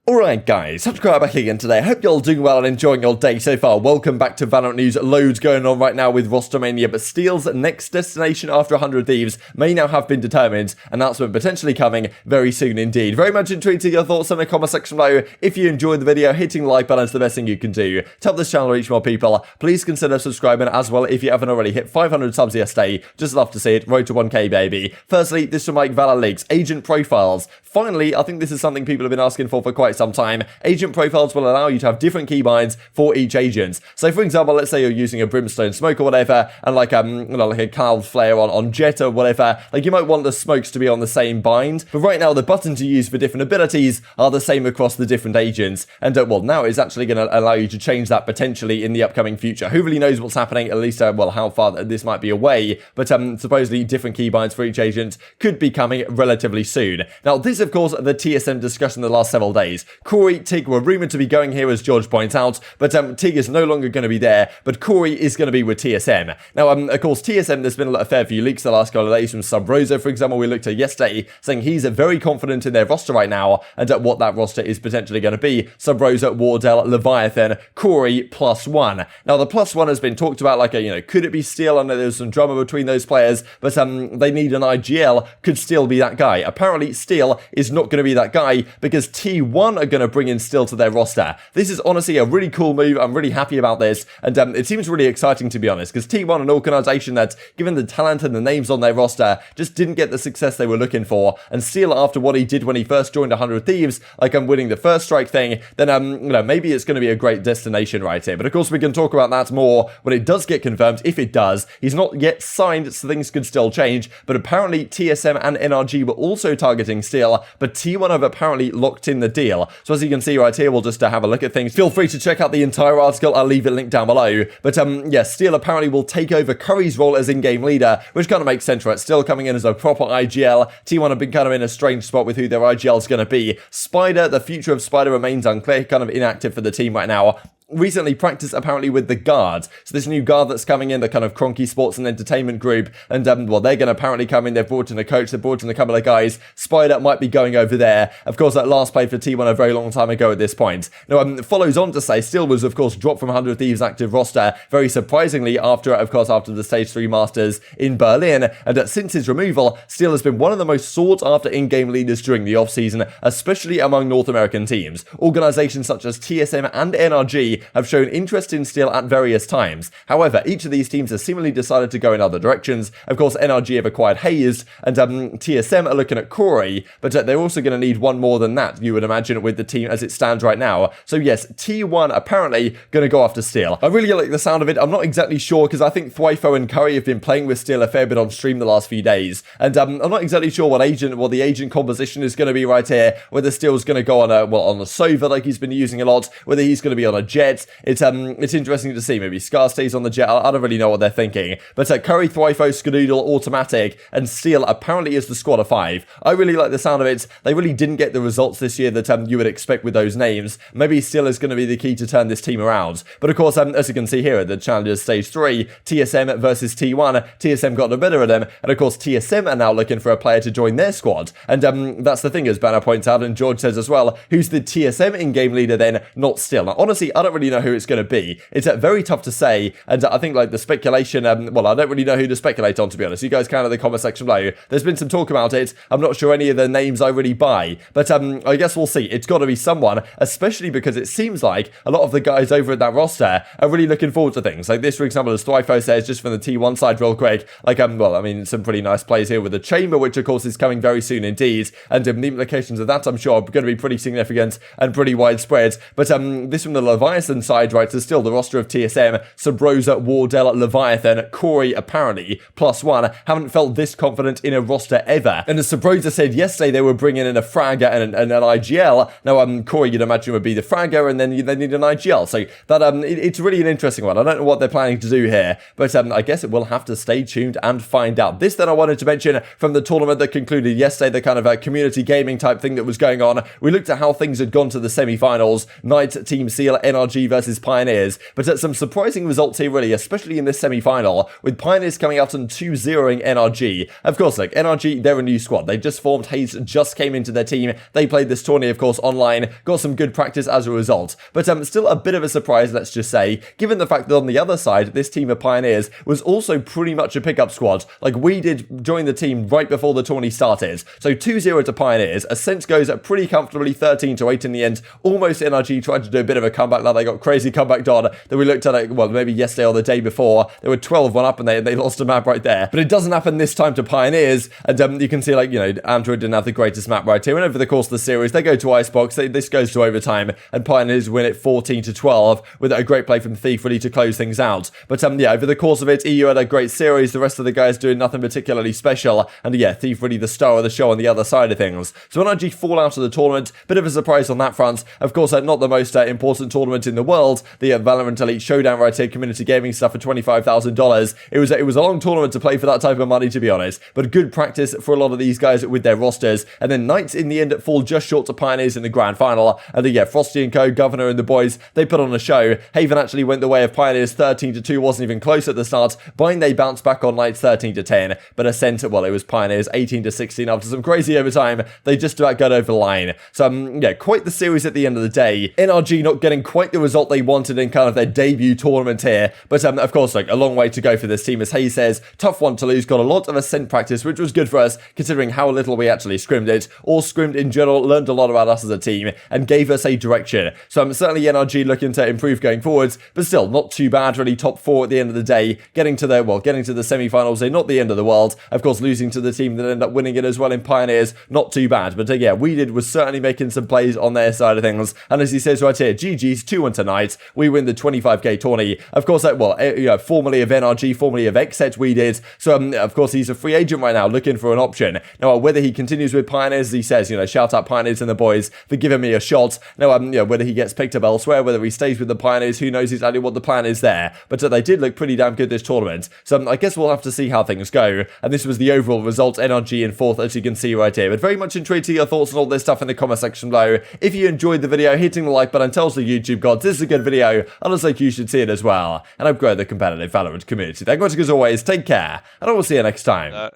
Alright guys, TacticalRab back again today. I hope you're all doing well and enjoying your day so far. Welcome back to VALORANT news. Loads going on right now with rostermania, but Steel's next destination after 100 Thieves may now have been determined. Announcement potentially coming very soon indeed. Very much intrigued to your thoughts in the comment section below. If you enjoyed the video, hitting the like button is the best thing you can do to help this channel reach more people. Please consider subscribing as well if you haven't already. Hit 500 subs yesterday. Just love to see it. Road to 1k baby. Firstly, this will make Valor leaks. Agent profiles. Finally, I think this is something people have been asking for quite some time. Agent profiles will allow you to have different keybinds for each agent. So for example, let's say you're using a brimstone smoke or whatever, and like like a cloud flare on jet or whatever, like you might want the smokes to be on the same bind. But right now, the buttons you use for different abilities are the same across the different agents. And well, now it's actually going to allow you to change that potentially in the upcoming future. Who really knows what's happening, at least, well, how far this might be away. But supposedly different keybinds for each agent could be coming relatively soon. Now, this of course, the TSM discussion the last several days. Corey, Tig were rumoured to be going here, as George points out, but Tig is no longer going to be there, but Corey is going to be with TSM. Now, of course, TSM, there's been a fair few leaks the last couple of days from Sub-Rosa, for example, we looked at yesterday, saying he's very confident in their roster right now, and what that roster is potentially going to be. Sub-Rosa, Wardell, Leviathan, Corey, +1. Now, the +1 has been talked about, like, could it be Steel? I know there's some drama between those players, but they need an IGL, could Steel be that guy? Apparently, Steel is not going to be that guy, because T1 are going to bring in Steel to their roster. This is honestly a really cool move. I'm really happy about this, and it seems really exciting, to be honest, because T1, an organization that, given the talent and the names on their roster, just didn't get the success they were looking for. And Steel, after what he did when he first joined 100 Thieves, like winning the first strike thing, then maybe it's going to be a great destination right here. But of course, we can talk about that more when it does get confirmed. If it does, he's not yet signed, so things could still change. But apparently, TSM and NRG were also targeting Steel, but T1 have apparently locked in the deal. So as you can see right here, we'll just have a look at things. Feel free to check out the entire article. I'll leave it linked down below. But yeah, Steel apparently will take over Curry's role as in-game leader, which kind of makes sense, right? Still coming in as a proper IGL. T1 have been kind of in a strange spot with who their IGL is going to be. Spider, the future of Spider remains unclear, kind of inactive for the team right now. Recently practiced apparently with the guards. So this new guard that's coming in, the kind of Cronky Sports and Entertainment group, and well, they're going to apparently come in. They've brought in a coach, they've brought in a couple of guys. Spider might be going over there. Of course, that last played for T1 a very long time ago at this point. Now, follows on to say, Steel was, of course, dropped from 100 Thieves active roster, very surprisingly, after the Stage 3 Masters in Berlin, and since his removal, Steel has been one of the most sought after in-game leaders during the off-season, especially among North American teams. Organizations such as TSM and NRG have shown interest in Steel at various times. However, each of these teams has seemingly decided to go in other directions. Of course, NRG have acquired Hayes, and TSM are looking at Corey, but they're also going to need one more than that, you would imagine, with the team as it stands right now. So yes, T1 apparently going to go after Steel. I really like the sound of it. I'm not exactly sure, because I think Thwyfo and Curry have been playing with Steel a fair bit on stream the last few days, and I'm not exactly sure what the agent composition is going to be right here, whether Steel's going to go on a Sova like he's been using a lot, whether he's going to be on a Jet. It's interesting to see. Maybe Scar stays on the Jet. I don't really know what they're thinking. But Curry, Thwyfo, Skadoodle, Automatic, and Steel apparently is the squad of 5. I really like the sound of it. They really didn't get the results this year that you would expect with those names. Maybe Steel is going to be the key to turn this team around. But of course, as you can see here at the Challengers Stage 3, TSM versus T1. TSM got the better of them. And of course, TSM are now looking for a player to join their squad. And that's the thing, as Banner points out, and George says as well, who's the TSM in-game leader then, not Steel. Now, honestly, I don't really know who it's going to be. It's very tough to say, and I think like the speculation, well, I don't really know who to speculate on, to be honest. You guys can in the comment section below. There's been some talk about it. I'm not sure any of the names I really buy, but I guess we'll see. It's got to be someone, especially because it seems like a lot of the guys over at that roster are really looking forward to things. Like this, for example, as Thwyfo says, just from the T1 side real quick, like, well, I mean, some pretty nice plays here with the Chamber, which of course is coming very soon indeed, and the implications of that, I'm sure, are going to be pretty significant and pretty widespread. But this from the Leviathan side, right, is still the roster of TSM, Sub-Rosa, Wardell, Leviathan, Corey apparently, +1, haven't felt this confident in a roster ever. And as Sub-Rosa said yesterday, they were bringing in a Fragger and an IGL. Now, Corey, you'd imagine, would be the Fragger, and then they need an IGL. So that it's really an interesting one. I don't know what they're planning to do here, but I guess it will have to stay tuned and find out. This then I wanted to mention from the tournament that concluded yesterday, the kind of community gaming type thing that was going on. We looked at how things had gone to the semi-finals. Knight, Team Seal, NRG NRG versus Pioneers, but at some surprising results here really, especially in this semi-final, with Pioneers coming out and 2-0ing NRG. Of course, like, NRG, they're a new squad. They just formed, FaZe just came into their team. They played this tourney, of course, online, got some good practice as a result. But still a bit of a surprise, let's just say, given the fact that on the other side, this team of Pioneers was also pretty much a pickup squad. Like, we did join the team right before the tourney started. So 2-0 to Pioneers. Ascent goes pretty comfortably, 13-8 in the end. Almost NRG tried to do a bit of a comeback, like they got crazy comeback on that we looked at, well, maybe yesterday or the day before. They were 12-1 up and they lost a map right there. But it doesn't happen this time to Pioneers. And you can see, like, you know, Android didn't have the greatest map right here. And over the course of the series, they go to Icebox. This goes to overtime. And Pioneers win it 14-12 with a great play from Thief really to close things out. But yeah, over the course of it, EU had a great series. The rest of the guys doing nothing particularly special. And yeah, Thief really the star of the show on the other side of things. So NRG fall out of the tournament. Bit of a surprise on that front. Of course, not the most important tournament in the world. The Valorant Elite Showdown right here, community gaming stuff for $25,000. It was a long tournament to play for that type of money, to be honest. But good practice for a lot of these guys with their rosters. And then Knights in the end fall just short to Pioneers in the grand final. And then yeah, Frosty and Co, Governor and the boys, they put on a show. Haven actually went the way of Pioneers 13-2, wasn't even close at the start. Bind they bounced back on Knights 13-10. But Ascent, well, it was Pioneers 18-16 after some crazy overtime. They just about got over the line. So yeah, quite the series at the end of the day. NRG not getting quite the result they wanted in kind of their debut tournament here. But of course, like, a long way to go for this team, as Hayes says. Tough one to lose. Got a lot of Ascent practice, which was good for us, considering how little we actually scrimmed it, or scrimmed in general, learned a lot about us as a team, and gave us a direction. So I'm certainly NRG looking to improve going forwards, but still not too bad, really. Top 4 at the end of the day, getting to the semi-finals, not the end of the world. Of course, losing to the team that ended up winning it as well in Pioneers, not too bad. But yeah, we was certainly making some plays on their side of things. And as he says right here, GG's 2-1 tonight. We win the 25k tourney. Of course, formerly of NRG, formerly of XSET, we did. So of course, he's a free agent right now, looking for an option. Now, whether he continues with Pioneers, as he says, shout out Pioneers and the boys for giving me a shot. Now, whether he gets picked up elsewhere, whether he stays with the Pioneers, who knows exactly what the plan is there. But they did look pretty damn good this tournament. So I guess we'll have to see how things go. And this was the overall result, NRG in 4th, as you can see right here. But very much intrigued to your thoughts on all this stuff in the comment section below. If you enjoyed the video, hitting the like button tells the YouTube gods this is a good video, and looks like you should see it as well. And I've grown the competitive Valorant community. Thank you as always, take care, and I will see you next time.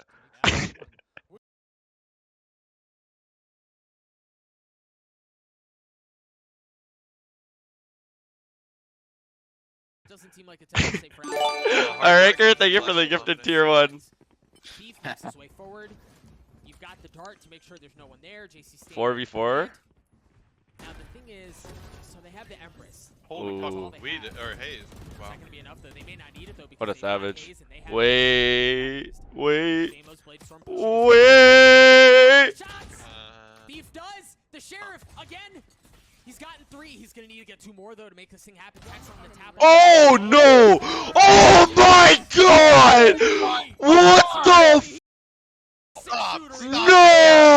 Doesn't seem like a safe round. Alright, Kurt, thank you for the gifted tier 1. Dephh makes his way forward. You've got the dart to make sure there's no one there. JC 4v4. Now the thing is, so they have the Empress. Holy fuck, weed or haze. Wow. It's not gonna be enough though. They may not need it though because What a they savage. Haze and they have Wait. shots. Dephh does. The sheriff again. He's gotten 3. He's gonna need to get 2 more though to make this thing happen. Text on the tablet. Oh no! Oh my god! What the f? Stop! No!